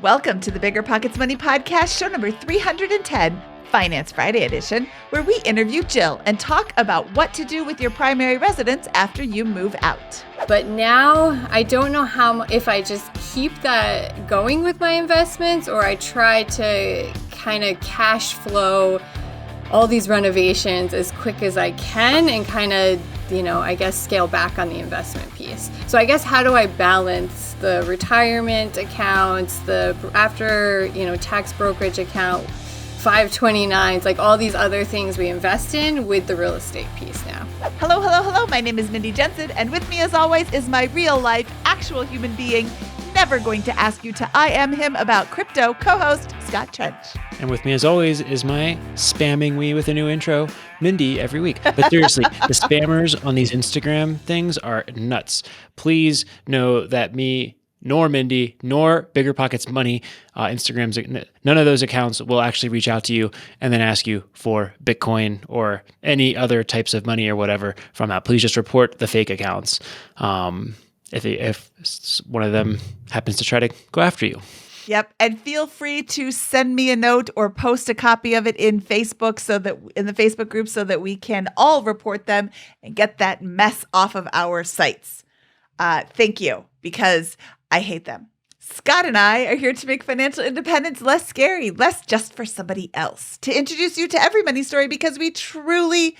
Welcome to the BiggerPockets Money Podcast, show number 310, Finance Friday edition, where we interview Jill and talk about what to do with your primary residence after you move out. But now I don't know if I just keep that going with my investments or I try to kind of cash flow all these renovations as quick as I can and kind of, I guess scale back on the investment piece. So I guess how do I balance the retirement accounts, the after, tax brokerage account, 529s, like all these other things we invest in with the real estate piece now. Hello. My name is Mindy Jensen, and with me as always is my real life, actual human being, never going to ask you to I am him about crypto, co-host Scott Trench. And with me as always is my spamming me with a new intro, Mindy, every week. But seriously, the spammers on these Instagram things are nuts. Please know that me, nor Mindy, nor BiggerPockets Money, Instagram's, none of those accounts will actually reach out to you and then ask you for Bitcoin or any other types of money or whatever from that. Please just report the fake accounts if one of them happens to try to go after you. Yep. And feel free to send me a note or post a copy of it in Facebook in the Facebook group so that we can all report them and get that mess off of our sites. Thank you, because I hate them. Scott and I are here to make financial independence less scary, less just for somebody else, to introduce you to every money story because we truly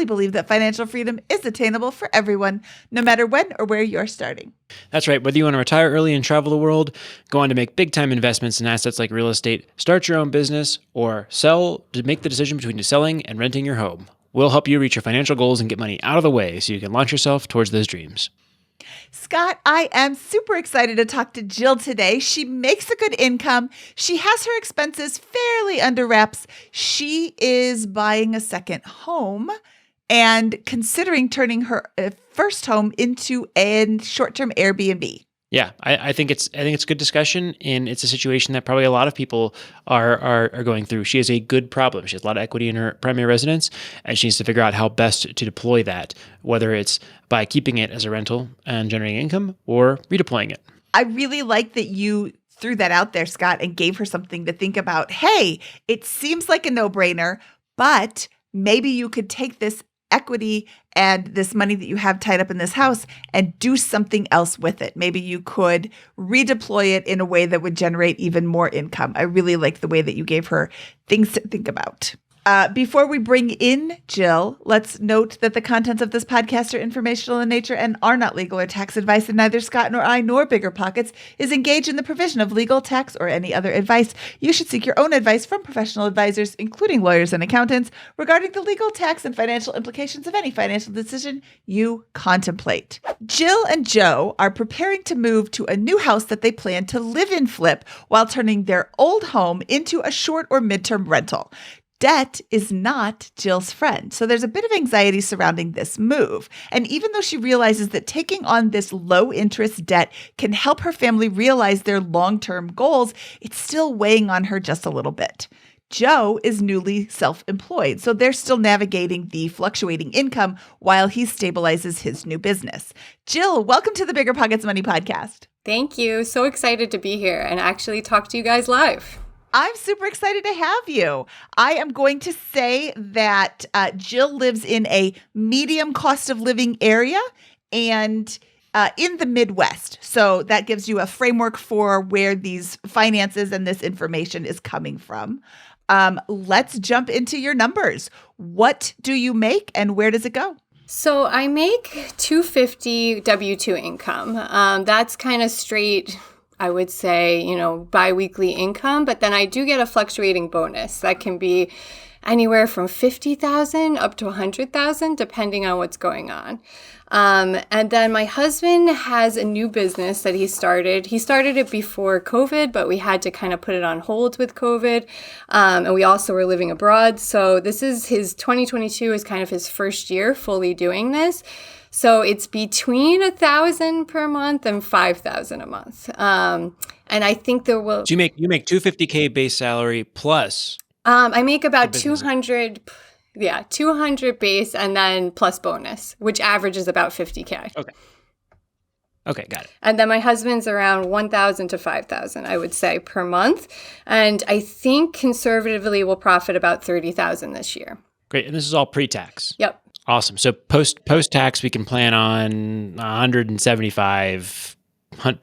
believe that financial freedom is attainable for everyone, no matter when or where you're starting. That's right. Whether you want to retire early and travel the world, go on to make big-time investments in assets like real estate, start your own business, or sell to make the decision between selling and renting your home. We'll help you reach your financial goals and get money out of the way so you can launch yourself towards those dreams. Scott, I am super excited to talk to Jill today. She makes a good income. She has her expenses fairly under wraps. She is buying a second home and considering turning her first home into a short-term Airbnb. Yeah, I think it's a good discussion, and it's a situation that probably a lot of people are going through. She has a good problem. She has a lot of equity in her primary residence, and she needs to figure out how best to deploy that, whether it's by keeping it as a rental and generating income or redeploying it. I really like that you threw that out there, Scott, and gave her something to think about. Hey, it seems like a no-brainer, but maybe you could take this equity and this money that you have tied up in this house and do something else with it. Maybe you could redeploy it in a way that would generate even more income. I really like the way that you gave her things to think about. Before we bring in Jill, let's note that the contents of this podcast are informational in nature and are not legal or tax advice, and neither Scott nor I nor BiggerPockets is engaged in the provision of legal, tax, or any other advice. You should seek your own advice from professional advisors, including lawyers and accountants, regarding the legal, tax, and financial implications of any financial decision you contemplate. Jill and Joe are preparing to move to a new house that they plan to live in flip while turning their old home into a short or midterm rental. Debt is not Jill's friend, so there's a bit of anxiety surrounding this move. And even though she realizes that taking on this low-interest debt can help her family realize their long-term goals, it's still weighing on her just a little bit. Joe is newly self-employed, so they're still navigating the fluctuating income while he stabilizes his new business. Jill, welcome to the BiggerPockets Money Podcast. Thank you. So excited to be here and actually talk to you guys live. I'm super excited to have you. I am going to say that Jill lives in a medium cost of living area and in the Midwest. So that gives you a framework for where these finances and this information is coming from. Let's jump into your numbers. What do you make and where does it go? So I make $250 W-2 income. That's kind of straight, I would say, biweekly income, but then I do get a fluctuating bonus that can be anywhere from $50,000 up to $100,000, depending on what's going on. And then my husband has a new business that he started. He started it before COVID, but we had to kind of put it on hold with COVID. And we also were living abroad. So this is his 2022 is kind of his first year fully doing this. So it's between $1,000 per month and $5,000 a month. And I think there will. So you make $250K base salary plus. I make about 200 base and then plus bonus, which averages about $50K. Okay. Okay, got it. And then my husband's around 1,000 to 5,000, I would say, per month. And I think conservatively we'll profit about 30,000 this year. Great. And this is all pre-tax. Yep. Awesome. So post-tax, we can plan on 175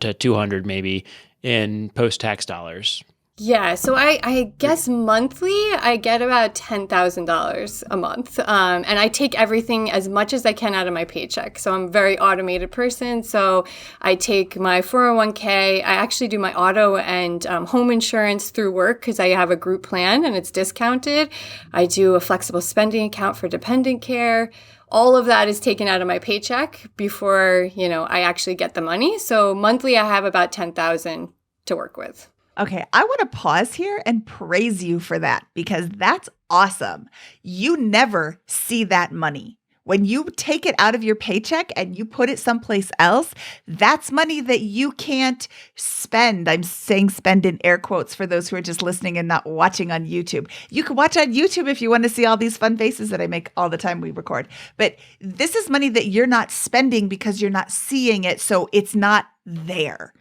to 200 maybe in post-tax dollars. Yeah, so I guess monthly I get about $10,000 a month, and I take everything as much as I can out of my paycheck. So I'm a very automated person. So I take my 401k. I actually do my auto and home insurance through work because I have a group plan and it's discounted. I do a flexible spending account for dependent care. All of that is taken out of my paycheck before I actually get the money. So monthly I have about $10,000 to work with. Okay, I want to pause here and praise you for that because that's awesome. You never see that money. When you take it out of your paycheck and you put it someplace else, that's money that you can't spend. I'm saying spend in air quotes for those who are just listening and not watching on YouTube. You can watch on YouTube if you want to see all these fun faces that I make all the time we record. But this is money that you're not spending because you're not seeing it, so it's not there.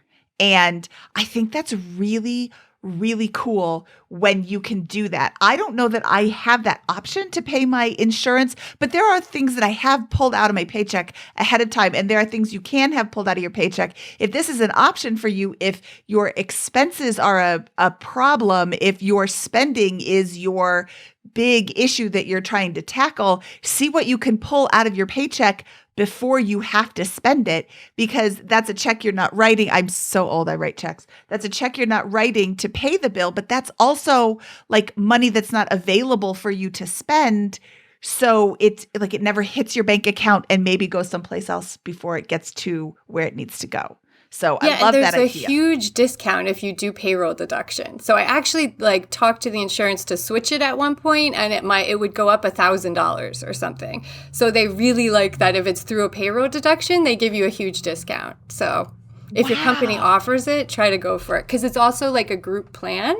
And I think that's really, really cool when you can do that. I don't know that I have that option to pay my insurance, but there are things that I have pulled out of my paycheck ahead of time. And there are things you can have pulled out of your paycheck. If this is an option for you, if your expenses are a problem, if your spending is your big issue that you're trying to tackle, see what you can pull out of your paycheck before you have to spend it, because that's a check you're not writing. I'm so old, I write checks. That's a check you're not writing to pay the bill, but that's also like money that's not available for you to spend. So it's like it never hits your bank account and maybe goes someplace else before it gets to where it needs to go. So I love that idea. There's a huge discount if you do payroll deduction. So I actually talked to the insurance to switch it at one point, and it would go up $1,000 or something. So they really like that if it's through a payroll deduction, they give you a huge discount. So if your company offers it, try to go for it because it's also like a group plan.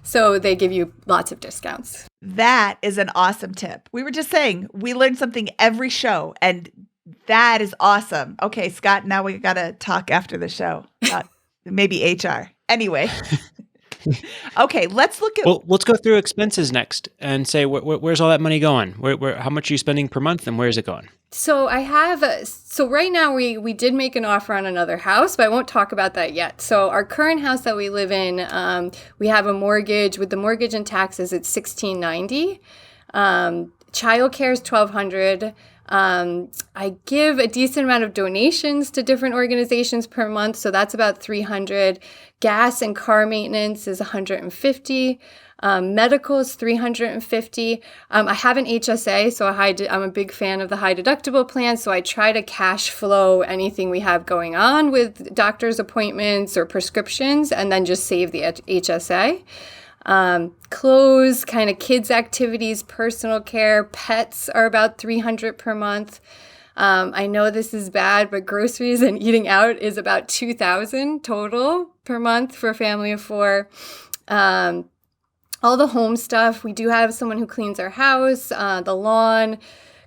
So they give you lots of discounts. That is an awesome tip. We were just saying we learn something every show, and that is awesome. Okay, Scott, now we got to talk after the show. Maybe HR. Anyway. Okay, let's look at... Well, let's go through expenses next and say, where's all that money going? How much are you spending per month and where is it going? So right now we did make an offer on another house, but I won't talk about that yet. So our current house that we live in, we have a mortgage. With the mortgage and taxes, it's $1,690. Childcare is $1,200. I give a decent amount of donations to different organizations per month, so that's about $300. Gas and car maintenance is $150. Medical is $350. I have an HSA, so I'm a big fan of the high deductible plan, so I try to cash flow anything we have going on with doctor's appointments or prescriptions, and then just save the HSA. Clothes, kind of kids' activities, personal care, pets are about $300 per month. I know this is bad, but groceries and eating out is about $2,000 total per month for a family of 4. All the home stuff, we do have someone who cleans our house, the lawn,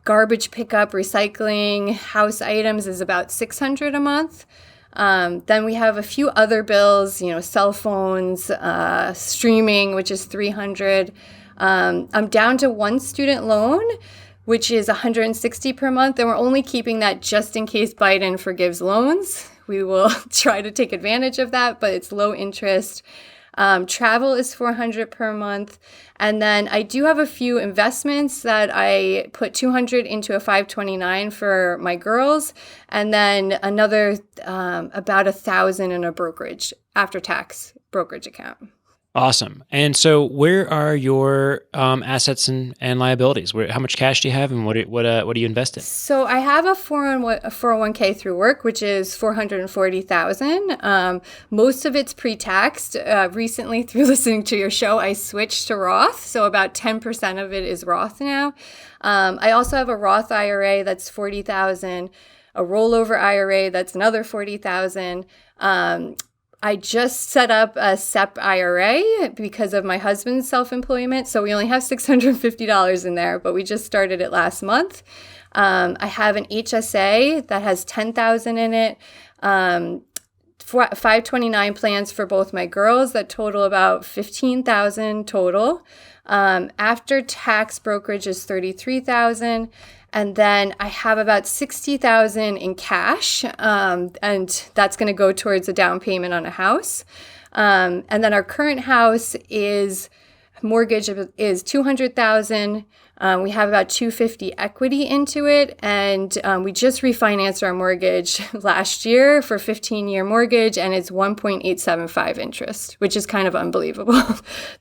garbage pickup, recycling, house items is about $600 a month. Then we have a few other bills, cell phones, streaming, which is $300. I'm down to one student loan, which is $160 per month. And we're only keeping that just in case Biden forgives loans. We will try to take advantage of that, but it's low interest. Travel is $400 per month. And then I do have a few investments that I put $200 into a 529 for my girls, and then another about $1,000 in a brokerage after-tax brokerage account. Awesome. And so where are your assets and liabilities? How much cash do you have and what do you invest in? So I have a 401k through work, which is $440,000. Most of it's pre-taxed. Recently, through listening to your show, I switched to Roth. So about 10% of it is Roth now. I also have a Roth IRA that's $40,000, a rollover IRA that's another $40,000. I just set up a SEP IRA because of my husband's self-employment. So we only have $650 in there, but we just started it last month. I have an HSA that has $10,000 in it. 529 plans for both my girls that total about 15,000 total. After tax brokerage is 33,000. And then I have about 60,000 in cash, and that's going to go towards a down payment on a house. And then our current house mortgage is 200,000. We have about 250 equity into it, and we just refinanced our mortgage last year for 15-year mortgage, and it's 1.875 interest, which is kind of unbelievable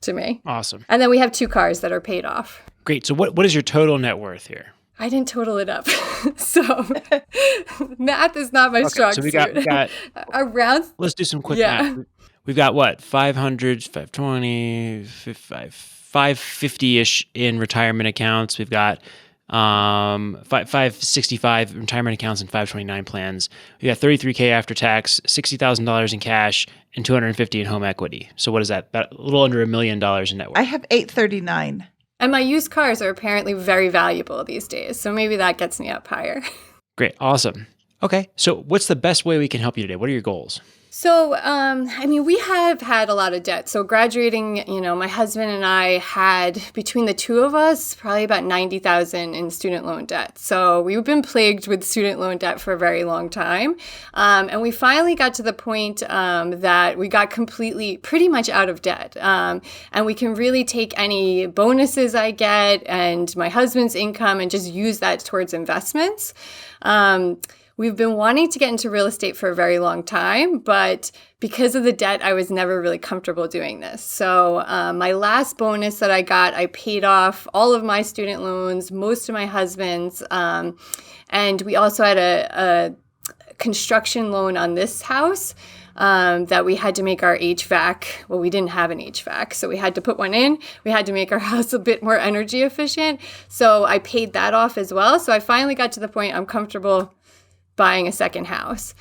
to me. Awesome. And then we have 2 cars that are paid off. Great. So what is your total net worth here? I didn't total it up. So math is not my strong suit. We got around. Let's do some quick math. We've got what? 500, 520, 550-ish in retirement accounts. We've got 565 retirement accounts and 529 plans. We got $33K after tax, $60,000 in cash, and $250 in home equity. So what is that? About a little under $1 million in net worth. I have 839. And my used cars are apparently very valuable these days. So maybe that gets me up higher. Great. Awesome. Okay. So what's the best way we can help you today? What are your goals? So, we have had a lot of debt. So graduating, my husband and I had, between the two of us, probably about 90,000 in student loan debt. So we've been plagued with student loan debt for a very long time. And we finally got to the point that we got pretty much out of debt. And we can really take any bonuses I get and my husband's income and just use that towards investments. We've been wanting to get into real estate for a very long time, but because of the debt, I was never really comfortable doing this. So my last bonus that I got, I paid off all of my student loans, most of my husband's, and we also had a construction loan on this house that we had to make our HVAC. Well, we didn't have an HVAC, so we had to put one in. We had to make our house a bit more energy efficient. So I paid that off as well. So I finally got to the point I'm comfortable buying a second house.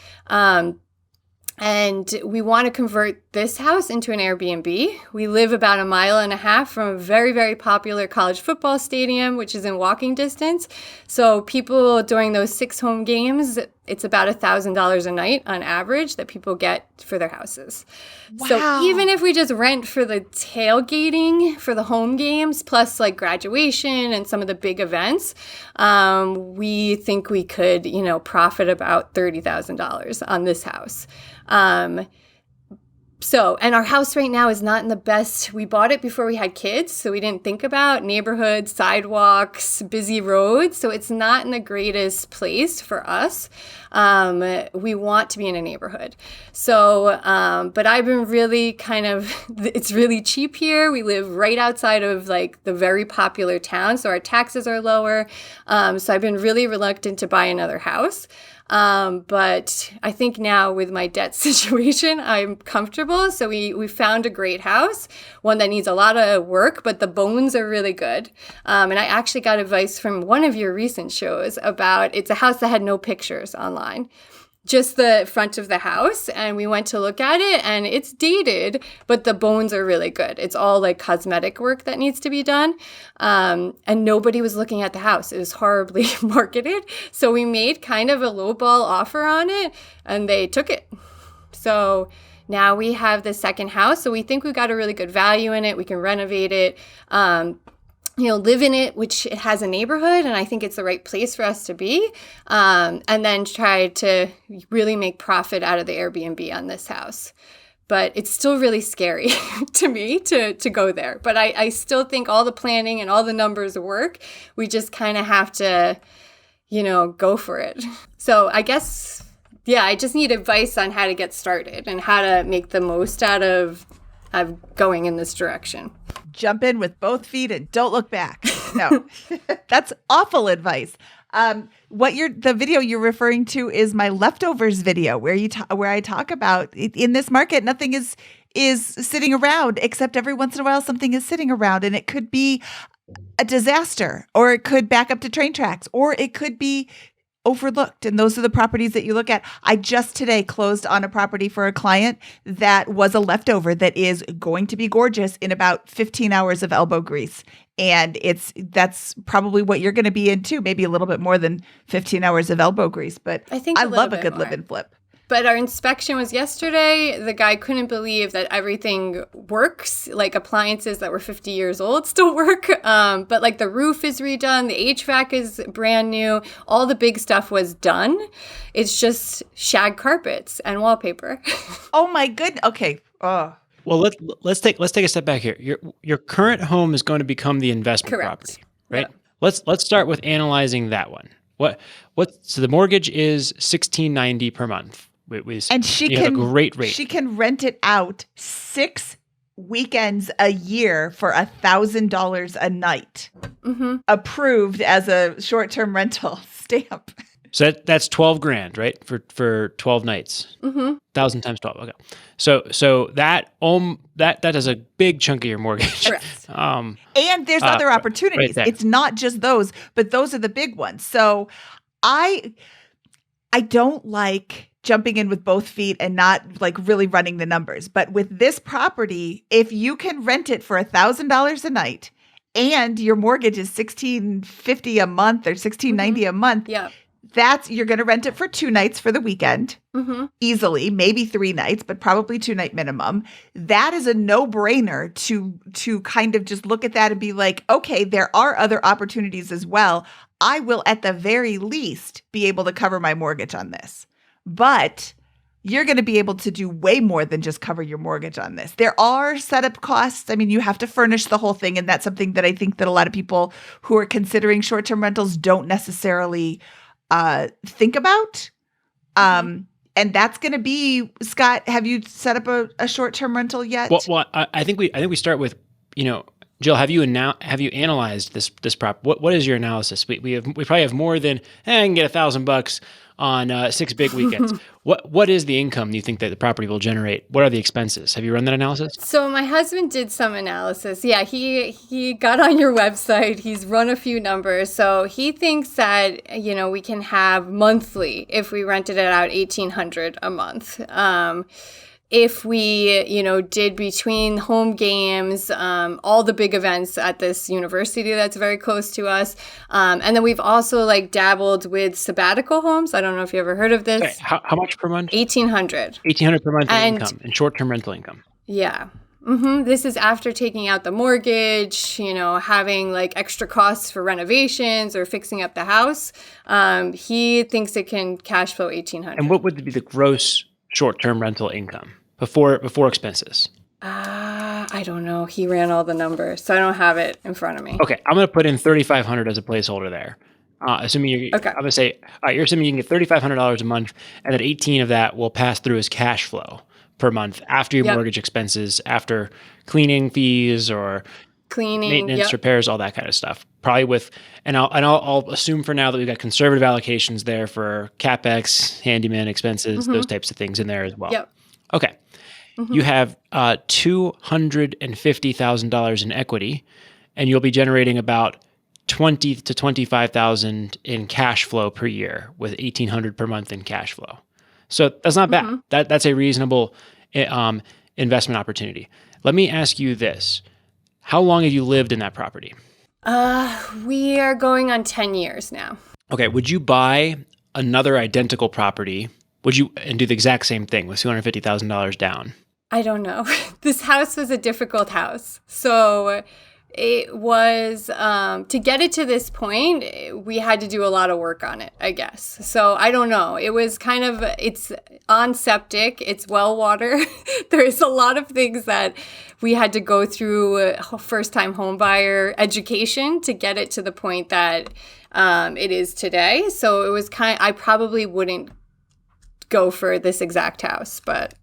And we want to convert this house into an Airbnb. We live about 1.5 miles from a very, very popular college football stadium, which is in walking distance. So people during those 6 home games, it's about $1,000 a night on average that people get for their houses. Wow. So even if we just rent for the tailgating for the home games, plus like graduation and some of the big events, we think we could, profit about $30,000 on this house. And our house right now is not in the best. We bought it before we had kids, so we didn't think about neighborhoods, sidewalks, busy roads. So it's not in the greatest place for us. We want to be in a neighborhood. So, but I've been really it's really cheap here. We live right outside of like the very popular town, so our taxes are lower. So I've been really reluctant to buy another house. But I think now with my debt situation, I'm comfortable. So we found a great house, one that needs a lot of work, but the bones are really good. And I actually got advice from one of your recent shows about it's a house that had no pictures online. Just the front of the house, and we went to look at it, and it's dated, but the bones are really good. It's all like cosmetic work that needs to be done, and nobody was looking at the house. It was horribly marketed, so we made kind of a lowball offer on it, and they took it. So now we have the second house, so we think we got a really good value in it. We can renovate it. Live in it, which it has a neighborhood, and I think it's the right place for us to be, and then try to really make profit out of the Airbnb on this house. But it's still really scary to me to go there. But I still think all the planning and all the numbers work. We just kind of have to, go for it. So I guess, I just need advice on how to get started and how to make the most out of going in this direction. Jump in with both feet and don't look back. No, that's awful advice. The video you're referring to is my leftovers video where I talk about in this market, nothing is sitting around except every once in a while something is sitting around, and it could be a disaster, or it could back up to train tracks, or it could be overlooked. And those are the properties that you look at. I just today closed on a property for a client that was a leftover that is going to be gorgeous in about 15 hours of elbow grease. And that's probably what you're going to be in too, maybe a little bit more than 15 hours of elbow grease. But I love a good live and flip. But our inspection was yesterday. The guy couldn't believe that everything works, like appliances that were 50 years old still work. But like the roof is redone, the HVAC is brand new, all the big stuff was done. It's just shag carpets and wallpaper. Oh my goodness. Okay. Oh. Well, let's take a step back here. Your current home is going to become the investment Correct. property, right? Yeah. Let's start with analyzing that one. So the mortgage is $1,690 per month. And she have can a great rate. She can rent it out 6 weekends a year for $1,000 a night. Approved as a short-term rental stamp. So that's $12,000, right? For 12 nights. 1,000 times 12. Okay. So that is a big chunk of your mortgage. Correct. And there's other opportunities. Right, it's not just those, but those are the big ones. So I don't like jumping in with both feet and not like really running the numbers. But with this property, if you can rent it for $1,000 a night and your mortgage is $1,650 a month or $1,690 a month, Yeah. you're going to rent it for 2 nights for the weekend, easily, maybe 3 nights, but probably 2-night minimum. That is a no-brainer to kind of just look at that and be like, okay, there are other opportunities as well. I will at the very least be able to cover my mortgage on this. But you're going to be able to do way more than just cover your mortgage on this. There are setup costs. I mean, you have to furnish the whole thing, and that's something that I think that a lot of people who are considering short-term rentals don't necessarily think about. And that's going to be, Scott, have you set up a short-term rental yet? Well, I think we start with, Jill, have you analyzed this prop? What is your analysis? We probably have more than I can get $1,000 on 6 big weekends. What is the income you think that the property will generate? What are the expenses? Have you run that analysis? So my husband did some analysis. Yeah, he got on your website. He's run a few numbers. So he thinks that, we can have monthly if we rented it out $1,800 a month. If we, did between home games, all the big events at this university that's very close to us. And then we've also dabbled with sabbatical homes. I don't know if you ever heard of this. Okay. How much per month? $1,800. $1,800 per month in income, in short-term rental income. Yeah. This is after taking out the mortgage, having extra costs for renovations or fixing up the house. He thinks it can cash flow $1,800. And what would be the gross short-term rental income before expenses? I don't know. He ran all the numbers, so I don't have it in front of me. Okay, I'm going to put in $3,500 as a placeholder there. Assuming Okay. I'm going to say, all right, you're assuming you can get $3,500 a month, and that 18 of that will pass through as cash flow per month after your mortgage expenses, after cleaning fees or Cleaning, maintenance, repairs, all that kind of stuff. Probably with, I'll assume for now that we've got conservative allocations there for CapEx, handyman expenses, those types of things in there as well. Yep. Okay. You have $250,000 in equity, and you'll be generating about $20,000 to $25,000 in cash flow per year, with $1,800 per month in cash flow. So that's not bad. That's a reasonable investment opportunity. Let me ask you this: how long have you lived in that property? We are going on 10 years now. Okay. Would you buy another identical property? Would you and do the exact same thing with $250,000 down? I don't know. This house was a difficult house. So it was, to get it to this point, we had to do a lot of work on it, I guess. So I don't know. It was it's on septic, it's well water. There's a lot of things that we had to go through first-time home buyer education to get it to the point that it is today. So it was I probably wouldn't go for this exact house, but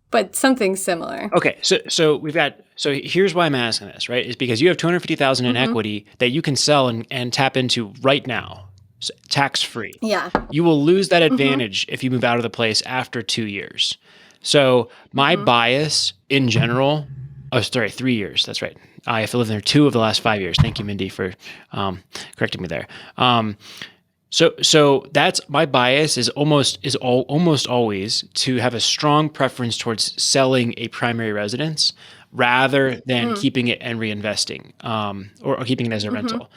but something similar. Okay, so we've got. So here's why I'm asking this, right? Is because you have $250,000 in equity that you can sell and tap into right now, tax free. Yeah. You will lose that advantage if you move out of the place after 2 years. So my bias in general. Oh, sorry, 3 years. That's right. I have to live there 2 of the last 5 years. Thank you, Mindy, for correcting me there. So that's my bias is almost always to have a strong preference towards selling a primary residence rather than keeping it and reinvesting, or keeping it as a rental.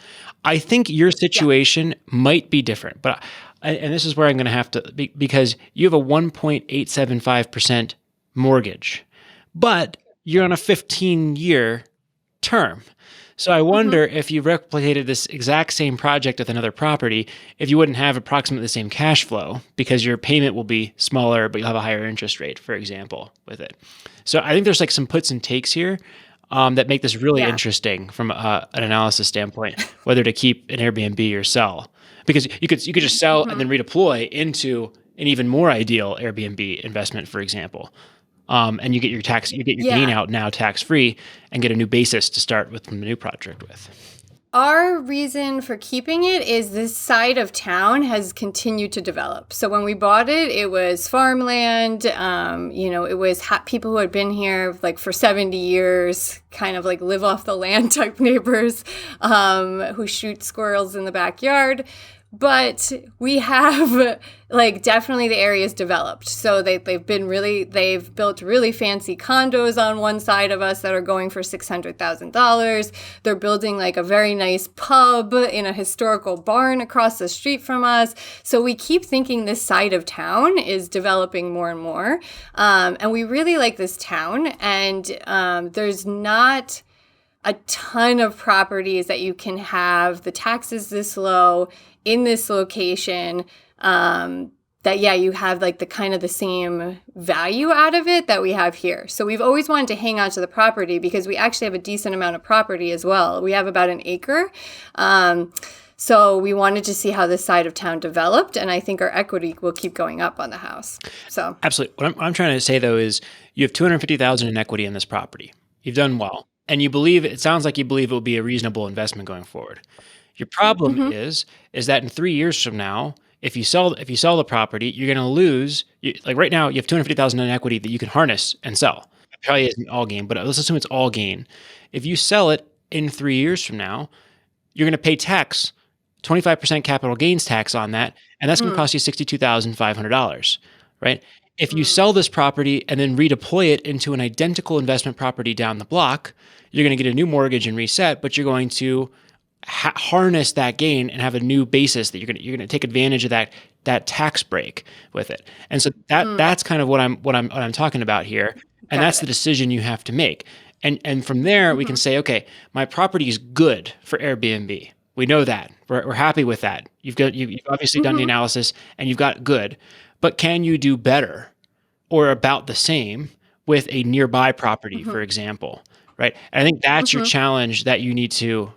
I think your situation might be different, but and this is where I'm going to have to, because you have a 1.875% mortgage, but you're on a 15-year term. So I wonder if you replicated this exact same project with another property, if you wouldn't have approximately the same cash flow because your payment will be smaller, but you'll have a higher interest rate, for example, with it. So I think there's like some puts and takes here that make this really interesting from an analysis standpoint, whether to keep an Airbnb or sell. Because you could just sell and then redeploy into an even more ideal Airbnb investment, for example. And you get your gain out now tax free and get a new basis to start with from the new project with. Our reason for keeping it is this side of town has continued to develop. So when we bought it, it was farmland. It was people who had been here like for 70 years, kind of like live off the land type neighbors who shoot squirrels in the backyard. But we have definitely the area's developed. So they've built really fancy condos on one side of us that are going for $600,000. They're building like a very nice pub in a historical barn across the street from us. So we keep thinking this side of town is developing more and more. And we really like this town. And there's not a ton of properties that you can have the taxes this low in this location, you have like the kind of the same value out of it that we have here. So we've always wanted to hang on to the property because we actually have a decent amount of property as well. We have about an acre. So we wanted to see how this side of town developed, and I think our equity will keep going up on the house. So absolutely. What I'm trying to say though is you have $250,000 in equity in this property. You've done well, and it sounds like you believe it will be a reasonable investment going forward. Your problem is that in 3 years from now, if you sell the property, you're going to lose. Like right now, you have $250,000 in equity that you can harness and sell. It probably isn't all gain, but let's assume it's all gain. If you sell it in 3 years from now, you're going to pay tax, 25% capital gains tax on that, and that's going to cost you $62,500, right? If you sell this property and then redeploy it into an identical investment property down the block, you're going to get a new mortgage and reset, but you're going to harness that gain and have a new basis that you're going to take advantage of that tax break with it. And so that's kind of what I'm talking about here. And that's the decision you have to make. And from there we can say, okay, my property is good for Airbnb. We know that. We're happy with that. You've obviously done the analysis and you've got good, but can you do better or about the same with a nearby property, for example, right? And I think that's your challenge that you need to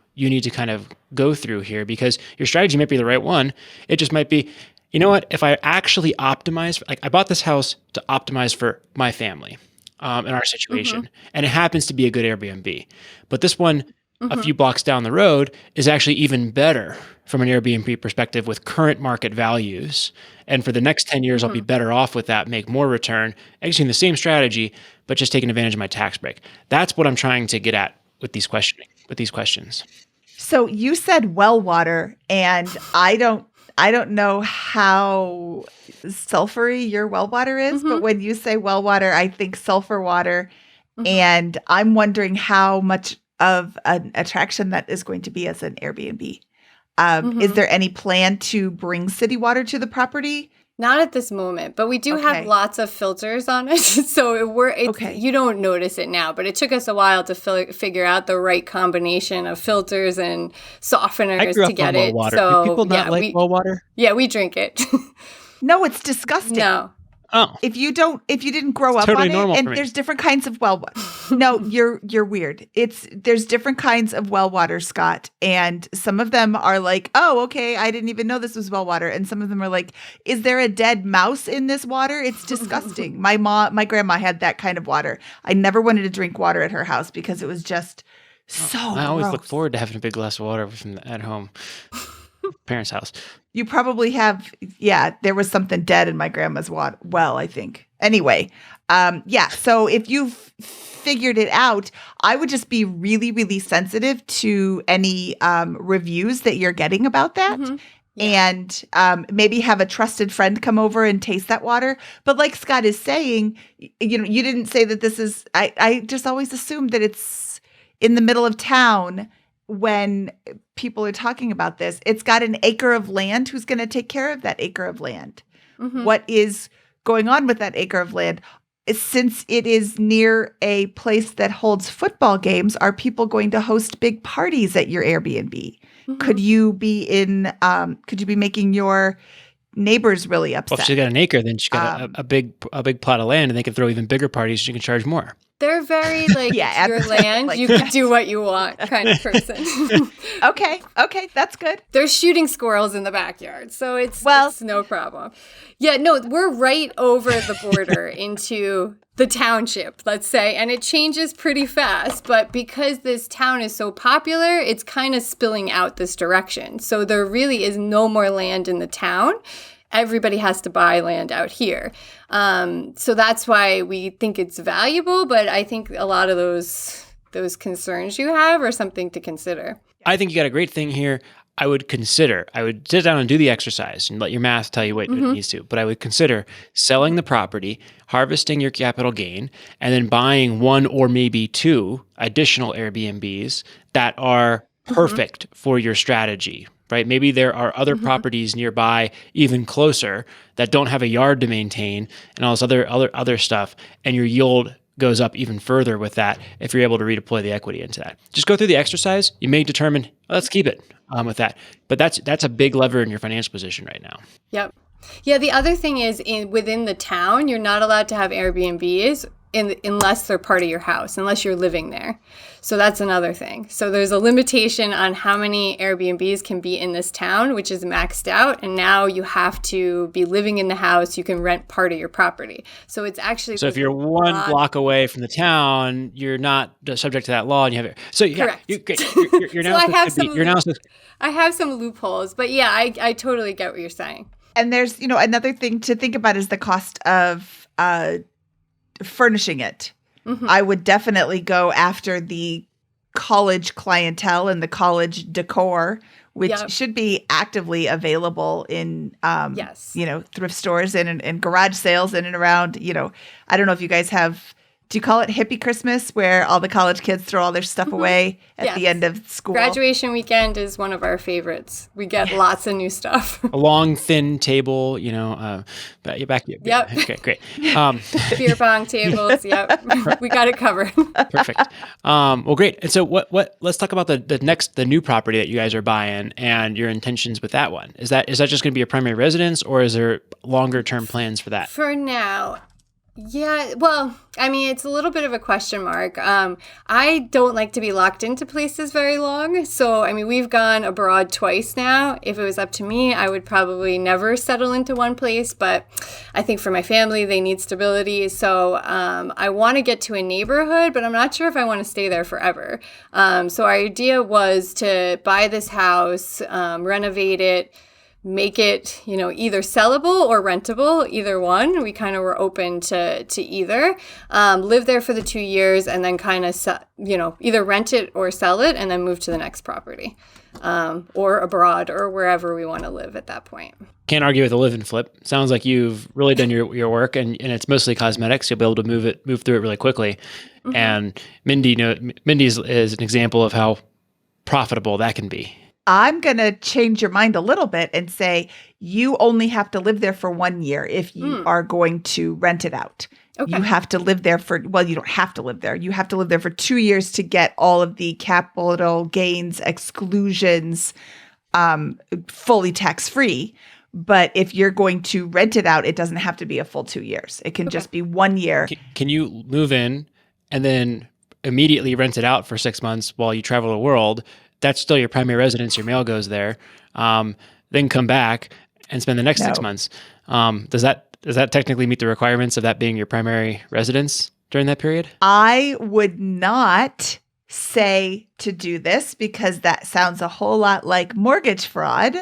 kind of go through here, because your strategy might be the right one. It just might be, you know what, if I actually optimize, like I bought this house to optimize for my family in our situation, and it happens to be a good Airbnb. But this one, a few blocks down the road, is actually even better from an Airbnb perspective with current market values. And for the next 10 years, I'll be better off with that, make more return, executing the same strategy, but just taking advantage of my tax break. That's what I'm trying to get at with these questions. So you said well water, and I don't know how sulfury your well water is, but when you say well water, I think sulfur water, and I'm wondering how much of an attraction that is going to be as an Airbnb. Is there any plan to bring city water to the property? Not at this moment, but we do have lots of filters on it. So you don't notice it now, but it took us a while to figure out the right combination of filters and softeners to get it. Water. So do people not like well water? Yeah, we drink it. No, it's disgusting. No. Oh. If you didn't grow up totally on it, and for me. there's different kinds of well water. No, you're weird. There's different kinds of well water, Scott, and some of them are like, oh, okay, I didn't even know this was well water, and some of them are like, is there a dead mouse in this water? It's disgusting. My grandma had that kind of water. I never wanted to drink water at her house because it was just so. I always gross. look forward to having a big glass of water at home. Parents' house. You probably have, there was something dead in my grandma's well, I think. Anyway, so if you've figured it out, I would just be really, really sensitive to any reviews that you're getting about that. And maybe have a trusted friend come over and taste that water. But like Scott is saying, you didn't say that this is, I just always assumed that it's in the middle of town when people are talking about this, it's got an acre of land. Who's going to take care of that acre of land? What is going on with that acre of land? Since it is near a place that holds football games, are people going to host big parties at your Airbnb? Could you be making your neighbors really upset? Well, if she's got an acre, then she's got a big plot of land, and they can throw even bigger parties. She can charge more. They're very like your land. Like you can do what you want kind of person. Okay, that's good. They're shooting squirrels in the backyard, so it's no problem. Yeah, no, we're right over the border into the township, let's say, and it changes pretty fast. But because this town is so popular, it's kind of spilling out this direction. So there really is no more land in the town. Everybody has to buy land out here. So that's why we think it's valuable. But I think a lot of those concerns you have are something to consider. I think you got a great thing here. I would sit down and do the exercise and let your math tell you what it needs to. But I would consider selling the property, harvesting your capital gain, and then buying one or maybe two additional Airbnbs that are perfect for your strategy. Right? Maybe there are other properties nearby, even closer, that don't have a yard to maintain and all this other stuff, and your yield goes up even further with that if you're able to redeploy the equity into that. Just go through the exercise. You may determine, let's keep it with that. But that's a big lever in your financial position right now. Yep. Yeah, the other thing is within the town, you're not allowed to have Airbnbs unless they're part of your house, unless you're living there. So that's another thing. So there's a limitation on how many Airbnbs can be in this town, which is maxed out. And now you have to be living in the house. You can rent part of your property. So it's actually... So if you're one block away from the town, you're not subject to that law, and you have it. So yeah, correct. You're now I have some loopholes, but yeah, I totally get what you're saying. And there's, another thing to think about is the cost of furnishing it. I would definitely go after the college clientele and the college decor, which should be actively available in, thrift stores and garage sales in and around, I don't know if you guys do you call it hippie Christmas, where all the college kids throw all their stuff away at the end of school? Graduation weekend is one of our favorites. We get lots of new stuff. A long, thin table, back. Yep. Okay, great. Beer pong tables. Yep. We got it covered. Perfect. Well, great. And so let's talk about the new property that you guys are buying and your intentions with that one. Is that just going to be a primary residence, or is there longer term plans for that? For now, yeah, well, I mean, it's a little bit of a question mark. I don't like to be locked into places very long. So, I mean, we've gone abroad twice now. If it was up to me, I would probably never settle into one place. But I think for my family, they need stability. So I want to get to a neighborhood, but I'm not sure if I want to stay there forever. So our idea was to buy this house, renovate it, make it, either sellable or rentable, either one. We kind of were open to either. Live there for the 2 years and then kind of, either rent it or sell it and then move to the next property, or abroad or wherever we want to live at that point. Can't argue with a live and flip. Sounds like you've really done your work, and it's mostly cosmetics. You'll be able to move through it really quickly. And Mindy's is an example of how profitable that can be. I'm going to change your mind a little bit and say you only have to live there for 1 year if you are going to rent it out. Okay. You have to live there you don't have to live there. You have to live there for 2 years to get all of the capital gains exclusions fully tax-free. But if you're going to rent it out, it doesn't have to be a full 2 years. It can just be 1 year. Can you move in and then immediately rent it out for 6 months while you travel the world? That's still your primary residence. Your mail goes there. Then come back and spend the next 6 months. Does that technically meet the requirements of that being your primary residence during that period? I would not say to do this because that sounds a whole lot like mortgage fraud.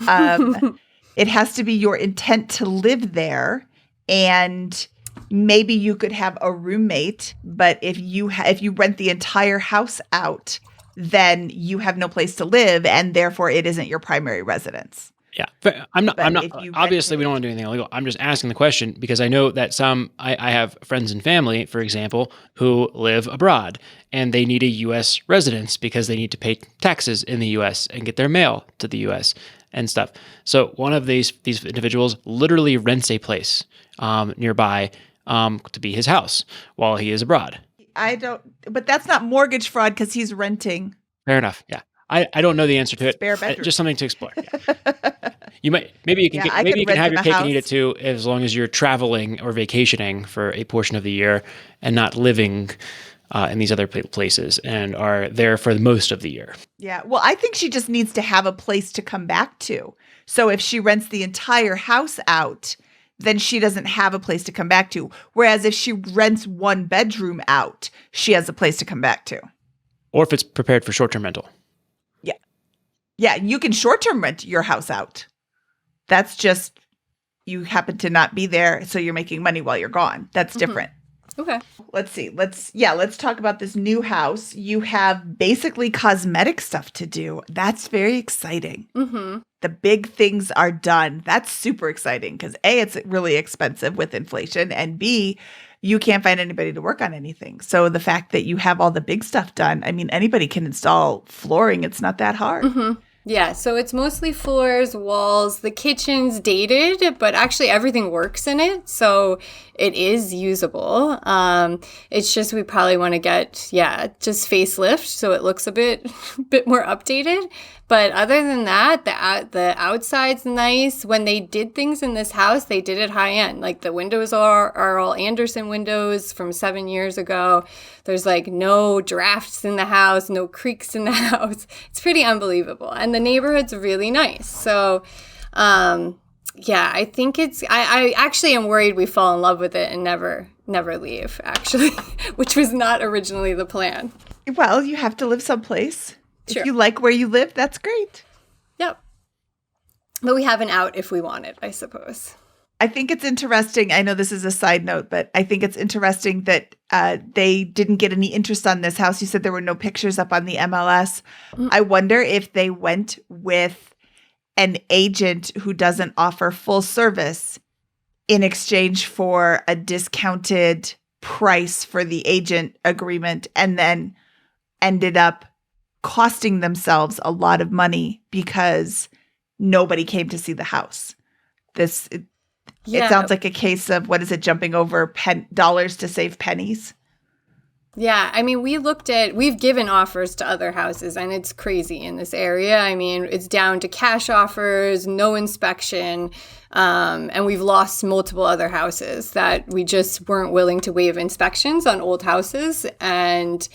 It has to be your intent to live there, and maybe you could have a roommate. But if you rent the entire house out, then you have no place to live, and therefore it isn't your primary residence. Yeah, but I'm not. But I'm not. if you Obviously, rented we don't it- want to do anything illegal. I'm just asking the question because I know that I have friends and family, for example, who live abroad and they need a U.S. residence because they need to pay taxes in the U.S. and get their mail to the U.S. and stuff. So one of these individuals literally rents a place nearby to be his house while he is abroad. I don't, but that's not mortgage fraud because he's renting Fair enough. Yeah. I don't know the answer to it. spare bedroom. Just something to explore. Yeah. You might maybe you can Yeah, I maybe could you can rent have him your a cake and eat it house. too, as long as you're traveling or vacationing for a portion of the year and not living in these other places and are there for most of the year. Yeah. Well, I think she just needs to have a place to come back to. So if she rents the entire house out, then she doesn't have a place to come back to. Whereas if she rents one bedroom out, she has a place to come back to. Or if it's prepared for short-term rental. Yeah. Yeah. You can short term rent your house out. That's just you happen to not be there. So you're making money while you're gone. That's different. Okay. Let's see. Let's talk about this new house. You have basically cosmetic stuff to do. That's very exciting. Mm-hmm. The big things are done. That's super exciting because A, it's really expensive with inflation, and B, you can't find anybody to work on anything. So the fact that you have all the big stuff done, I mean, anybody can install flooring. It's not that hard. Mm-hmm. Yeah, so it's mostly floors, walls. The kitchen's dated, but actually everything works in it, so it is usable. It's just we probably want to get, just facelift so it looks a bit more updated. But other than that, the outside's nice. When they did things in this house, they did it high end. Like the windows are all Anderson windows from 7 years ago. There's like no drafts in the house, no creaks in the house. It's pretty unbelievable. And the neighborhood's really nice. So, I think I actually am worried we fall in love with it and never leave, actually, which was not originally the plan. Well, you have to live someplace. Sure. If you like where you live, that's great. Yep. But we have an out if we want it, I suppose. I think it's interesting. I know this is a side note, but I think it's interesting that they didn't get any interest on this house. You said there were no pictures up on the MLS. Mm. I wonder if they went with an agent who doesn't offer full service in exchange for a discounted price for the agent agreement and then ended up costing themselves a lot of money because nobody came to see the house. It sounds like a case of, jumping over dollars to save pennies? Yeah, I mean, we've given offers to other houses, and it's crazy in this area. I mean, it's down to cash offers, no inspection, and we've lost multiple other houses that we just weren't willing to waive inspections on old houses. And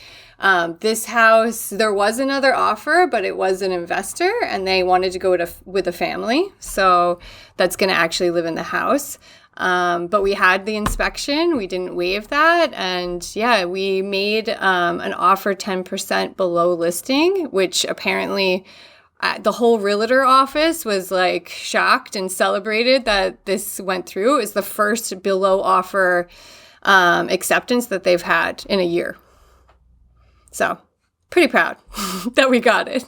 this house, there was another offer, but it was an investor, and they wanted to go with a family. So that's going to actually live in the house. But we had the inspection. We didn't waive that. And we made an offer 10% below listing, which apparently the whole realtor office was like shocked and celebrated that this went through. It was the first below offer acceptance that they've had in a year. So pretty proud that we got it.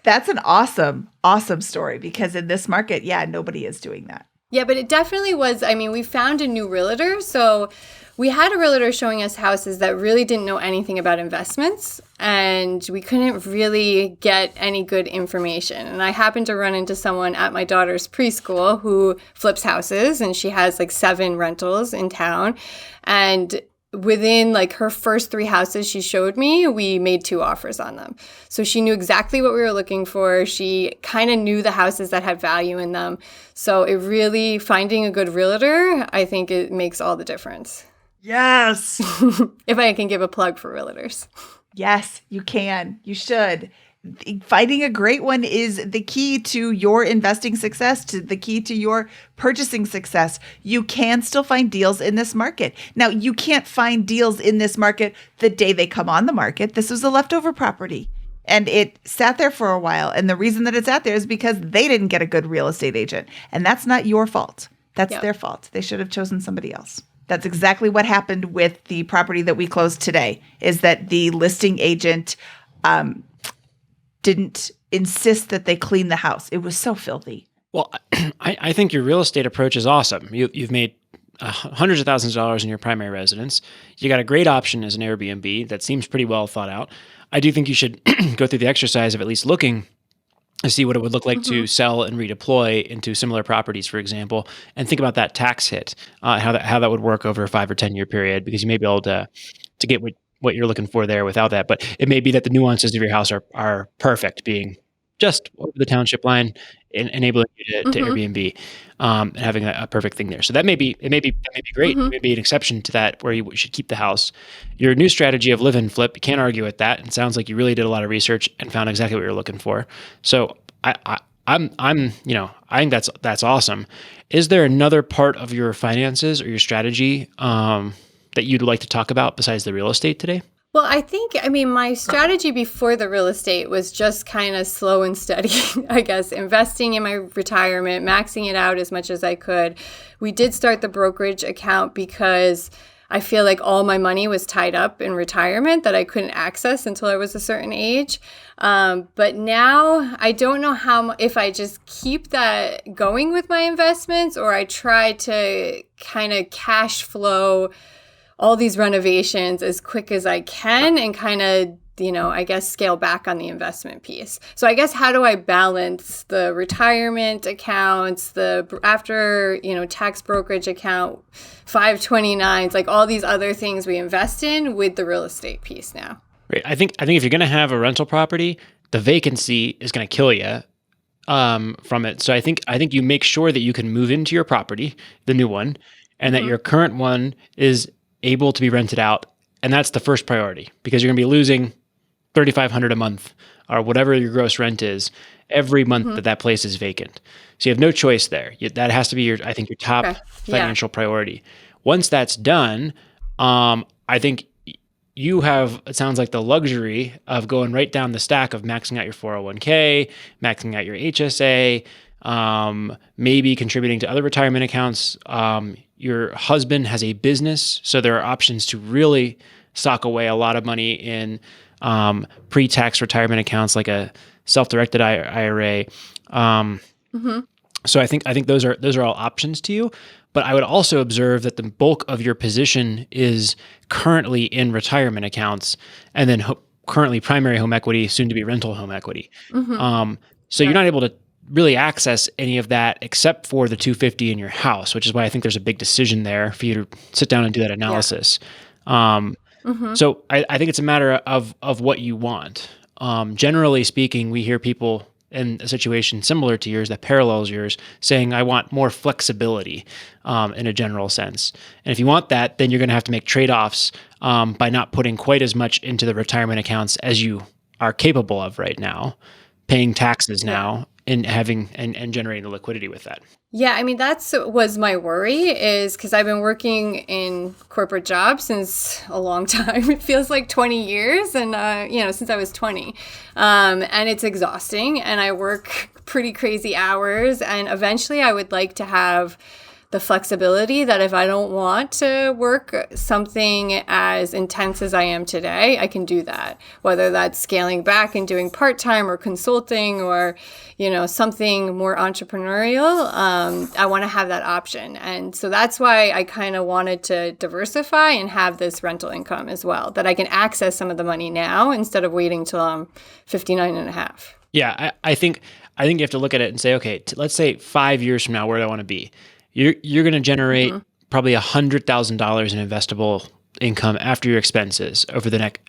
That's an awesome, awesome story because in this market, nobody is doing that. Yeah, but it definitely was. I mean, we found a new realtor. So we had a realtor showing us houses that really didn't know anything about investments, and we couldn't really get any good information. And I happened to run into someone at my daughter's preschool who flips houses, and she has like 7 rentals in town. And within like her first 3 houses she showed me, we made 2 offers on them. So she knew exactly what we were looking for. She kind of knew the houses that had value in them. So it really, finding a good realtor, I think it makes all the difference. Yes. If I can give a plug for realtors. Yes, you can. You should. Finding a great one is the key to your investing success, to the key to your purchasing success. You can still find deals in this market. Now, you can't find deals in this market the day they come on the market. This was a leftover property and it sat there for a while. And the reason that it sat there is because they didn't get a good real estate agent. And that's not your fault. That's their fault. They should have chosen somebody else. That's exactly what happened with the property that we closed today, is that the listing agent didn't insist that they clean the house. It was so filthy. Well, I think your real estate approach is awesome. You've made hundreds of thousands of dollars in your primary residence. You got a great option as an Airbnb that seems pretty well thought out. I do think you should go through the exercise of at least looking to see what it would look like Mm-hmm. to sell and redeploy into similar properties, for example, and think about that tax hit, how that would work over a 5 or 10 year period, because you may be able to get what you're looking for there without that. But it may be that the nuances of your house are perfect, being just over the township line, enabling you to Mm-hmm. Airbnb, and having a perfect thing there. So that may be great. It Mm-hmm. may be an exception to that where you should keep the house. Your new strategy of live and flip, you can't argue with that. It sounds like you really did a lot of research and found exactly what you're looking for. So I think that's awesome. Is there another part of your finances or your strategy that you'd like to talk about besides the real estate today? Well, I mean, my strategy before the real estate was just kind of slow and steady, I guess, investing in my retirement, maxing it out as much as I could. We did start the brokerage account because I feel like all my money was tied up in retirement that I couldn't access until I was a certain age. But now I don't know if I just keep that going with my investments or I try to kind of cash flow all these renovations as quick as I can and kind of, I guess scale back on the investment piece. So I guess how do I balance the retirement accounts, the after, tax brokerage account, 529s, like all these other things we invest in with the real estate piece now? Right. I think if you're going to have a rental property, the vacancy is going to kill you from it. So I think you make sure that you can move into your property, the new one, and that Mm-hmm. your current one is able to be rented out, and that's the first priority, because you're going to be losing $3,500 a month or whatever your gross rent is every month Mm-hmm. that place is vacant. So you have no choice there. That has to be I think your top Okay. Yeah. financial priority. Once that's done, I think you have, it sounds like, the luxury of going right down the stack of maxing out your 401k, maxing out your HSA, maybe contributing to other retirement accounts. Your husband has a business, so there are options to really sock away a lot of money in pre-tax retirement accounts like a self-directed IRA. Mm-hmm. So I think those are all options to you. But I would also observe that the bulk of your position is currently in retirement accounts, and then currently primary home equity, soon to be rental home equity. Mm-hmm. So you're Yeah. not able to really access any of that except for the 250 in your house, which is why I think there's a big decision there for you to sit down and do that Yeah. analysis. Um, Mm-hmm. so I think it's a matter of what you want. Generally speaking, we hear people in a situation similar to yours that parallels yours saying, I want more flexibility in a general sense. And if you want that, then you're going to have to make trade-offs by not putting quite as much into the retirement accounts as you are capable of right now, paying taxes Yeah. now, and having and generating the liquidity with that. Yeah, I mean, was my worry is because I've been working in corporate jobs since a long time. It feels like 20 years and, since I was 20. And it's exhausting and I work pretty crazy hours. And eventually I would like to have the flexibility that if I don't want to work something as intense as I am today, I can do that. Whether that's scaling back and doing part-time or consulting or, something more entrepreneurial, I want to have that option. And so that's why I kind of wanted to diversify and have this rental income as well, that I can access some of the money now instead of waiting till I'm 59 and a half. Yeah, I think you have to look at it and say, okay, let's say 5 years from now, where do I want to be? You're going to generate probably $100,000 in investable income after your expenses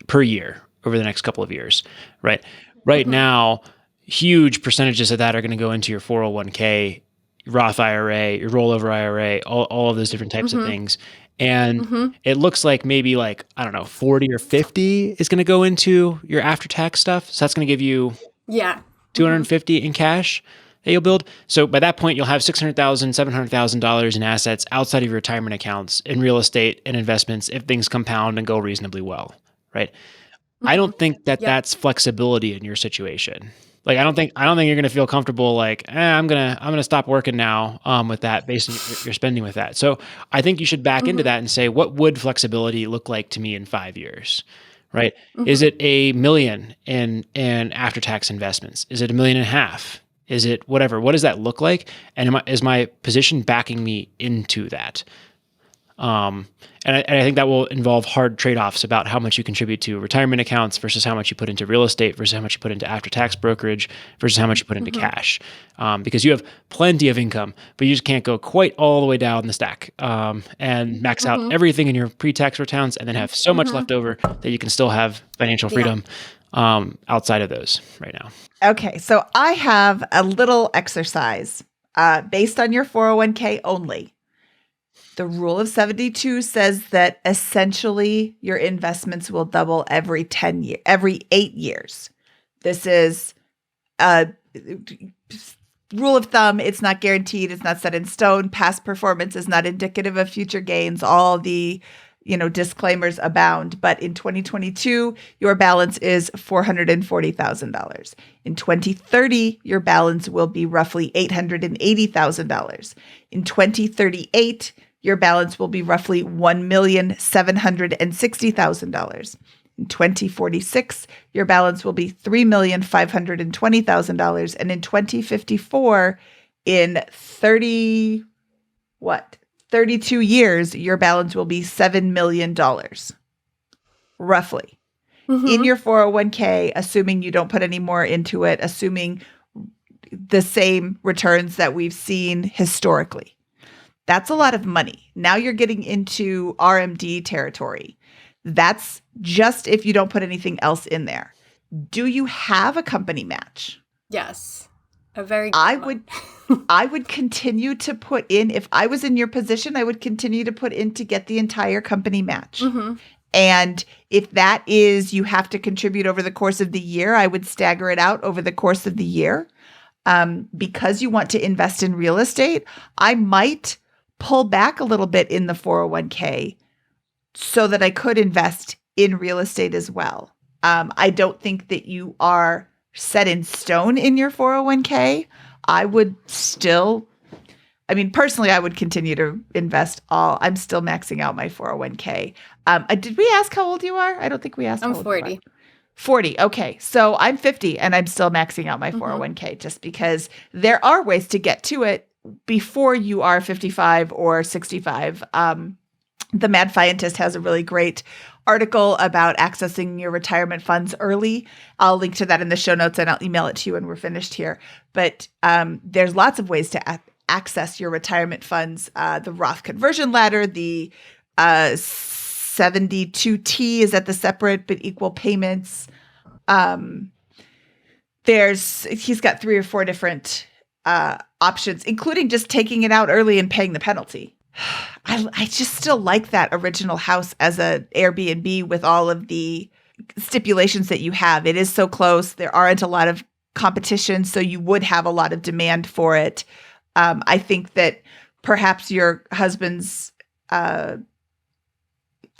per year over the next couple of years, right? Right now, huge percentages of that are going to go into your 401k, Roth IRA, your rollover IRA, all of those different types of things. And it looks like maybe I don't know, 40 or 50 is going to go into your after-tax stuff. So that's going to give you Yeah. 250 in cash that you'll build. So by that point, you'll have $600,000, $700,000 in assets outside of your retirement accounts in real estate and investments if things compound and go reasonably well, right? I don't think that Yep. that's flexibility in your situation. I don't think you're going to feel comfortable I'm going to stop working now with that based on your spending with that. So I think you should back into that and say, what would flexibility look like to me in 5 years? Right? Is it $1 million in after-tax investments? Is it $1.5 million? Is it whatever? What does that look like? And is my position backing me into that? And I think that will involve hard trade-offs about how much you contribute to retirement accounts versus how much you put into real estate versus how much you put into after-tax brokerage versus how much you put into cash. Because you have plenty of income, but you just can't go quite all the way down the stack and max out everything in your pre-tax returns and then have so much left over that you can still have financial freedom outside of those right now. Okay, so I have a little exercise based on your 401k only. The rule of 72 says that essentially your investments will double every 8 years. This is a rule of thumb. It's not guaranteed. It's not set in stone. Past performance is not indicative of future gains. All the disclaimers abound. But in 2022, your balance is $440,000. In 2030, your balance will be roughly $880,000. In 2038, your balance will be roughly $1,760,000. In 2046, your balance will be $3,520,000. And in 2054, in 32 years, your balance will be $7 million, roughly. In your 401k, assuming you don't put any more into it, assuming the same returns that we've seen historically. That's a lot of money. Now you're getting into RMD territory. That's just if you don't put anything else in there. Do you have a company match? Yes. A very good one. I would continue to put in, if I was in your position, I would continue to put in to get the entire company match. And if that is, you have to contribute over the course of the year, I would stagger it out over the course of the year. Because you want to invest in real estate, I might pull back a little bit in the 401k so that I could invest in real estate as well. I don't think that you are set in stone in your 401k. I would still, personally, I would continue to invest I'm still maxing out my 401k. Did we ask how old you are? I don't think we asked how old 40. you are. 40. Okay. So I'm 50 and I'm still maxing out my 401k just because there are ways to get to it before you are 55 or 65. The Mad Scientist has a really great article about accessing your retirement funds early. I'll link to that in the show notes and I'll email it to you when we're finished here. But there's lots of ways to access your retirement funds. The Roth conversion ladder, the 72T is at the separate but equal payments. He's got 3 or 4 different options, including just taking it out early and paying the penalty. I just still like that original house as an Airbnb with all of the stipulations that you have. It is so close. There aren't a lot of competition, so you would have a lot of demand for it. I think that perhaps your husband's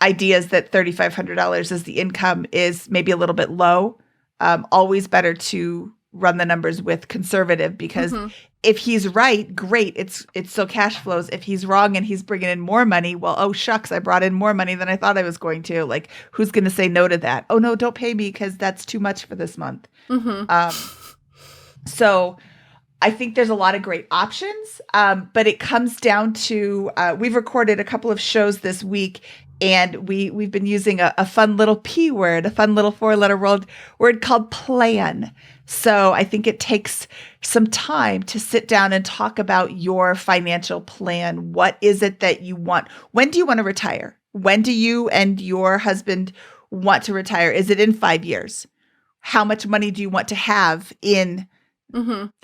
ideas that $3,500 as the income is maybe a little bit low. Always better to run the numbers with conservative because if he's right, great. It's still cash flows. If he's wrong and he's bringing in more money, well, oh shucks, I brought in more money than I thought I was going to. Like, who's going to say no to that? Oh no, don't pay me because that's too much for this month. So I think there's a lot of great options, but it comes down to we've recorded a couple of shows this week. And we've been using a fun little P word, a fun little 4-letter word called plan. So I think it takes some time to sit down and talk about your financial plan. What is it that you want? When do you want to retire? When do you and your husband want to retire? Is it in 5 years? How much money do you want to have in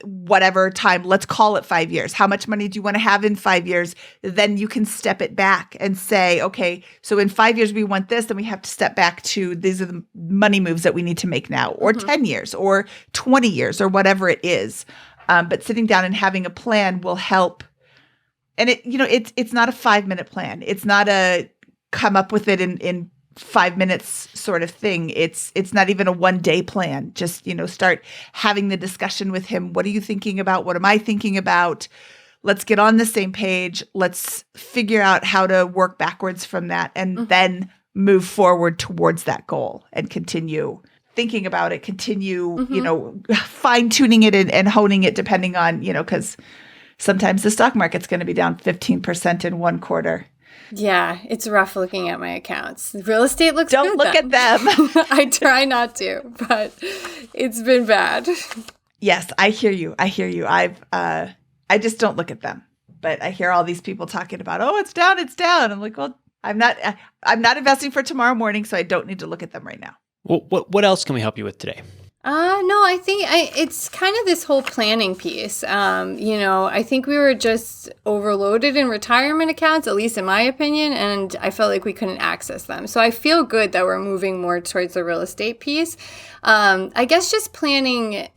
whatever time? Let's call it 5 years. How much money do you want to have in 5 years? Then you can step it back and say, okay, so in 5 years we want this, then we have to step back to these are the money moves that we need to make now, or 10 years or 20 years or whatever it is. But sitting down and having a plan will help. And it's not a 5-minute plan. It's not a come up with it in 5 minutes sort of thing. It's not even a 1-day plan. Just, start having the discussion with him. What are you thinking about? What am I thinking about? Let's get on the same page. Let's figure out how to work backwards from that and then move forward towards that goal and continue thinking about it, continue, Mm-hmm. fine tuning it and honing it depending on, because sometimes the stock market's going to be down 15% in one quarter. Yeah, it's rough looking at my accounts. Real estate looks Don't good. look at them. I try not to, but it's been bad. Yes, I hear you. I just don't look at them. But I hear all these people talking about, oh, it's down, it's down. I'm like, well, I'm not investing for tomorrow morning, so I don't need to look at them right now. Well, what else can we help you with today? No, I think it's kind of this whole planning piece. I think we were just overloaded in retirement accounts, at least in my opinion, and I felt like we couldn't access them. So I feel good that we're moving more towards the real estate piece. I guess just planning,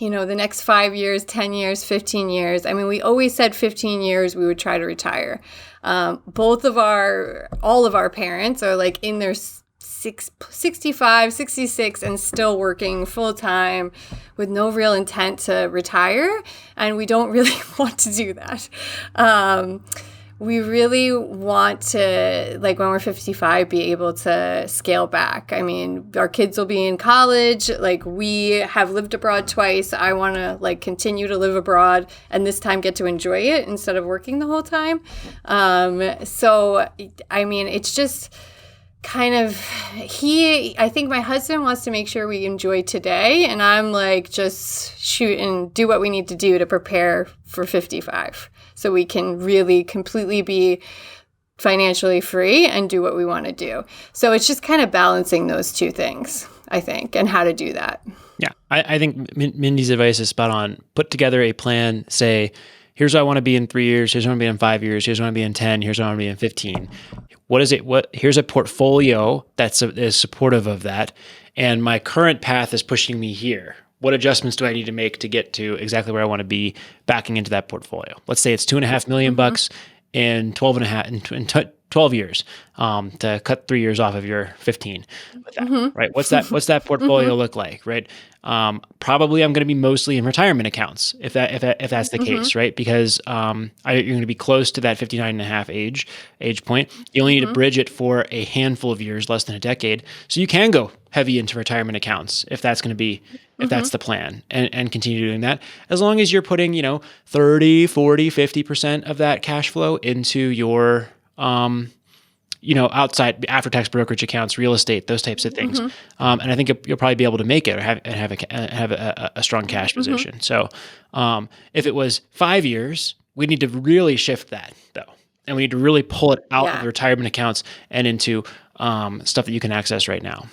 the next 5 years, 10 years, 15 years. I mean, we always said 15 years we would try to retire. All of our parents are like in their 65, 66, and still working full time with no real intent to retire. And we don't really want to do that. We really want to, like when we're 55, be able to scale back. I mean, our kids will be in college. Like we have lived abroad twice. I want to continue to live abroad and this time get to enjoy it instead of working the whole time. So, I mean, it's just kind of I think my husband wants to make sure we enjoy today, and I'm like, just shoot and do what we need to do to prepare for 55 so we can really completely be financially free and do what we want to do. So it's just kind of balancing those two things, I think, and how to do that. Yeah, I think Mindy's advice is spot on. Put together a plan, say, here's what I want to be in 3 years, here's what I want to be in 5 years, here's what I want to be in 10, here's what I want to be in 15. What is it? Here's a portfolio is supportive of that. And my current path is pushing me here. What adjustments do I need to make to get to exactly where I want to be backing into that portfolio? Let's say it's $2.5 million bucks in 12 years, to cut 3 years off of your 15 with that, right? What's that portfolio look like, right? Probably I'm going to be mostly in retirement accounts if that's the case, right? Because you're going to be close to that 59 and a half age point. You only need to bridge it for a handful of years, less than a decade. So you can go heavy into retirement accounts if that's going to be, if that's the plan, and continue doing that. As long as you're putting, 30, 40, 50% of that cash flow into your outside after-tax brokerage accounts, real estate, those types of things. And I think you'll probably be able to make it or have a strong cash position. So if it was 5 years, we need to really shift that though. And we need to really pull it out of the retirement accounts and into stuff that you can access right now.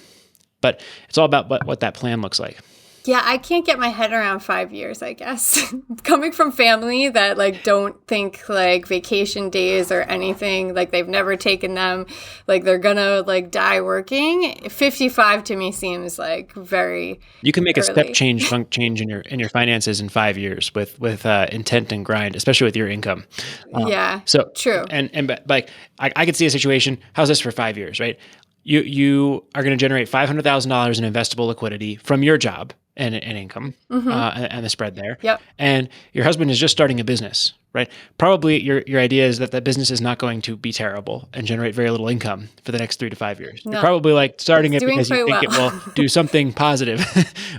But it's all about what that plan looks like. Yeah, I can't get my head around 5 years, I guess. Coming from family that don't think vacation days or anything, they've never taken them, they're gonna die working. 55 to me seems very You can make early. a step change in your finances in 5 years with intent and grind, especially with your income. So true. But I could see a situation. How's this for 5 years, right? You are going to generate $500,000 in investable liquidity from your job and income, and the spread there. Yep. And your husband is just starting a business, right? Probably your idea is that the business is not going to be terrible and generate very little income for the next 3 to 5 years. No. You're probably starting it because you think it will do something positive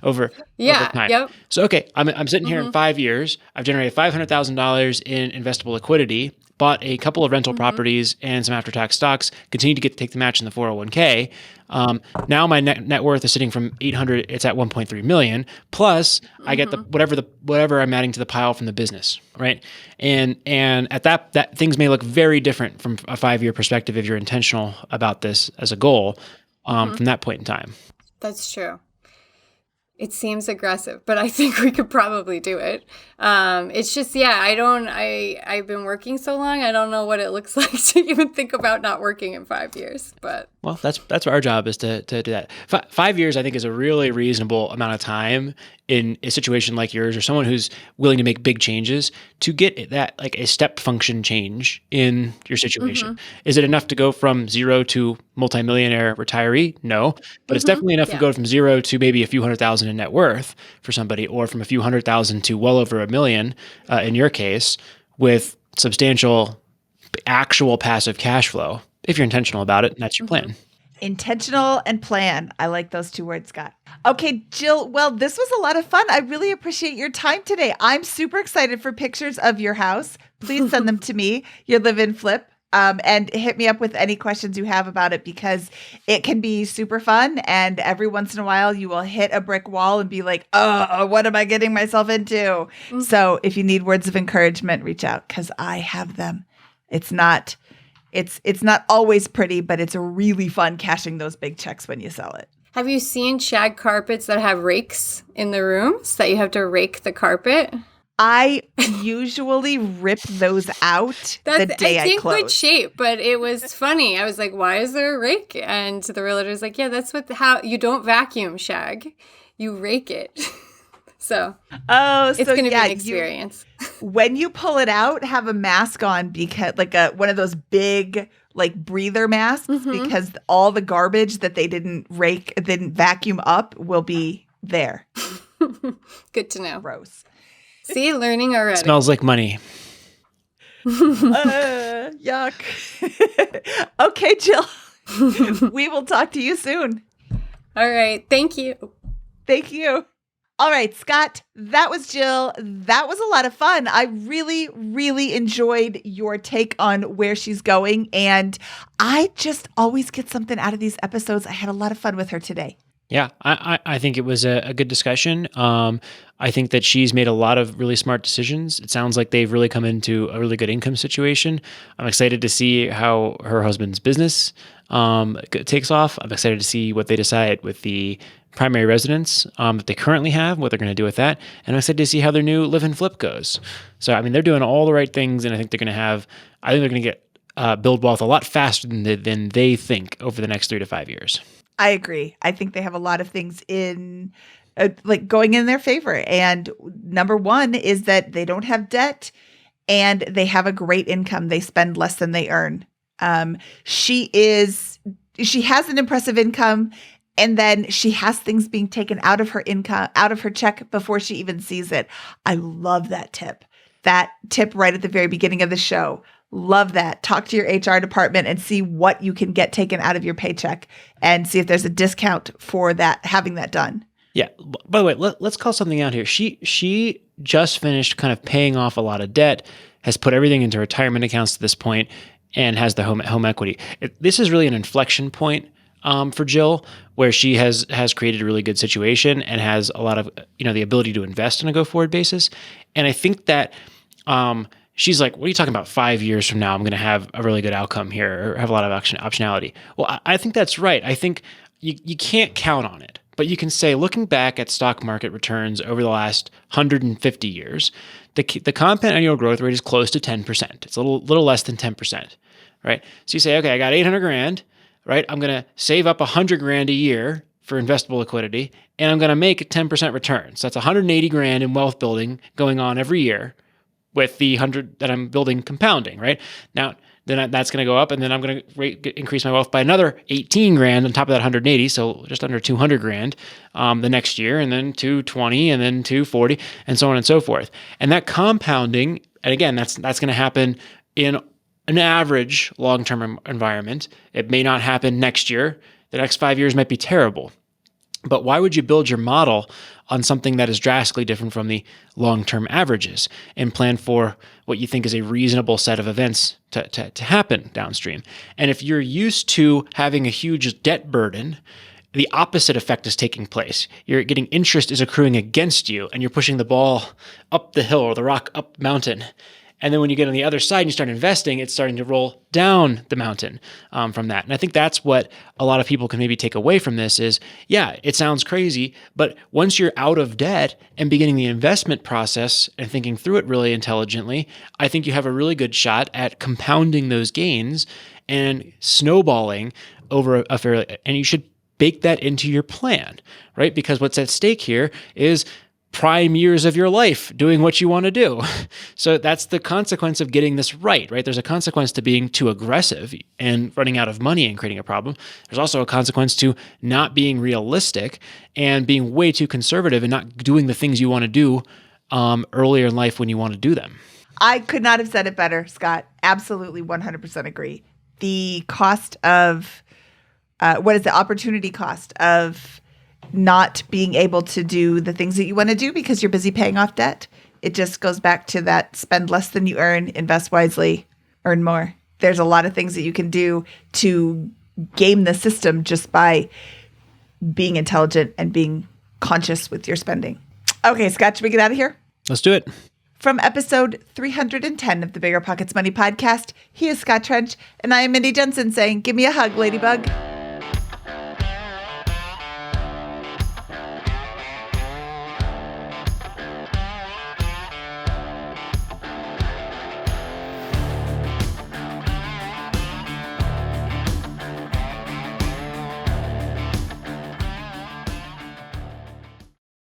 over time. Yep. So, okay, I'm sitting here in 5 years. I've generated $500,000 in investable liquidity, bought a couple of rental properties and some after-tax stocks, continue to take the match in the 401k. Now my net worth is sitting from 800, it's at 1.3 million. Plus I get whatever I'm adding to the pile from the business, right? And at that things may look very different from a 5-year perspective if you're intentional about this as a goal, from that point in time. That's true. It seems aggressive, but I think we could probably do it. It's just, I've been working so long, I don't know what it looks like to even think about not working in 5 years, but. Well, that's our job is to do that. 5 years, I think, is a really reasonable amount of time in a situation like yours or someone who's willing to make big changes to get that a step function change in your situation. Is it enough to go from zero to multimillionaire retiree? No, but it's definitely enough to go from zero to maybe a few $100,000 in net worth for somebody, or from a few $100,000 to well over $1 million in your case, with substantial actual passive cash flow if you're intentional about it and that's your plan. Intentional and plan. I like those 2 words, Scott. Okay, Jill. Well, this was a lot of fun. I really appreciate your time today. I'm super excited for pictures of your house. Please send them to me, your live-in flip, and hit me up with any questions you have about it because it can be super fun. And every once in a while, you will hit a brick wall and be like, oh, what am I getting myself into? So if you need words of encouragement, reach out because I have them. It's not always pretty, but it's really fun cashing those big checks when you sell it. Have you seen shag carpets that have rakes in the rooms that you have to rake the carpet? I usually rip those out the day I It's in close. good shape, but it was funny. I was like, why is there a rake? And the realtor's like, yeah, that's how you don't vacuum shag. You rake it. So it's going to be an experience. When you pull it out, have a mask on because like one of those big like breather masks because all the garbage that they didn't vacuum up will be there. Good to know. Gross. See, learning already. Smells like money. Yuck. Okay, Jill. We will talk to you soon. All right. Thank you. Thank you. All right, Scott, that was Jill. That was a lot of fun. I really, really enjoyed your take on where she's going. And I just always get something out of these episodes. I had a lot of fun with her today. Yeah, I think it was a good discussion. I think that she's made a lot of really smart decisions. It sounds like they've really come into a really good income situation. I'm excited to see how her husband's business takes off. I'm excited to see what they decide with the primary residence that they currently have, what they're going to do with that. And I'm excited to see how their new live and flip goes. So, I mean, they're doing all the right things, and I think they're going to get build wealth a lot faster than they think over the next 3 to 5 years. I agree. I think they have a lot of things in like going in their favor. And number one is that they don't have debt and they have a great income. They spend less than they earn. She has an impressive income, and then she has things being taken out of her income, out of her check before she even sees it. I love that tip. That tip right at the very beginning of the show. Love that. Talk to your HR department and see what you can get taken out of your paycheck and see if there's a discount for that, having that done. Yeah. By the way, let's call something out here. She just finished kind of paying off a lot of debt, has put everything into retirement accounts to this point, and has the home equity. This is really an inflection point for Jill, where she has created a really good situation and has a lot of the ability to invest on a go forward basis. And I think that she's like, what are you talking about? 5 years from now, I'm going to have a really good outcome here or have a lot of optionality. Well, I think that's right. I think you can't count on it, but you can say, looking back at stock market returns over the last 150 years, the compound annual growth rate is close to 10%. It's a little less than 10%, right? So you say, okay, I got 800 grand, right? I'm going to save up 100 grand a year for investable liquidity, and I'm going to make a 10% return. So that's 180 grand in wealth building going on every year, with the 100 that I'm building compounding, right? Now, then that's going to go up, and then I'm going to increase my wealth by another 18 grand on top of that 180, so just under 200 grand the next year, and then 220, and then 240, and so on and so forth. And that compounding, and again, that's going to happen in an average long-term environment. It may not happen next year. The next 5 years might be terrible. But why would you build your model on something that is drastically different from the long-term averages and plan for what you think is a reasonable set of events to happen downstream? And if you're used to having a huge debt burden, the opposite effect is taking place. You're getting interest is accruing against you, and you're pushing the ball up the hill or the rock up mountain. And then when you get on the other side and you start investing, it's starting to roll down the mountain from that. And I think that's what a lot of people can maybe take away from this is, yeah, it sounds crazy, but once you're out of debt and beginning the investment process and thinking through it really intelligently, I think you have a really good shot at compounding those gains and snowballing over a fairly, and you should bake that into your plan, right? Because what's at stake here is prime years of your life doing what you want to do. So that's the consequence of getting this right? There's a consequence to being too aggressive and running out of money and creating a problem. There's also a consequence to not being realistic and being way too conservative and not doing the things you want to do earlier in life when you want to do them. I could not have said it better, Scott. Absolutely 100% agree. The cost of what is the opportunity cost of not being able to do the things that you want to do because you're busy paying off debt? It just goes back to that spend less than you earn, invest wisely, earn more. There's a lot of things that you can do to game the system just by being intelligent and being conscious with your spending. Okay, Scott, should we get out of here? Let's do it. From episode 310 of the BiggerPockets Money Podcast, he is Scott Trench, and I am Mindy Jensen saying, give me a hug, Ladybug.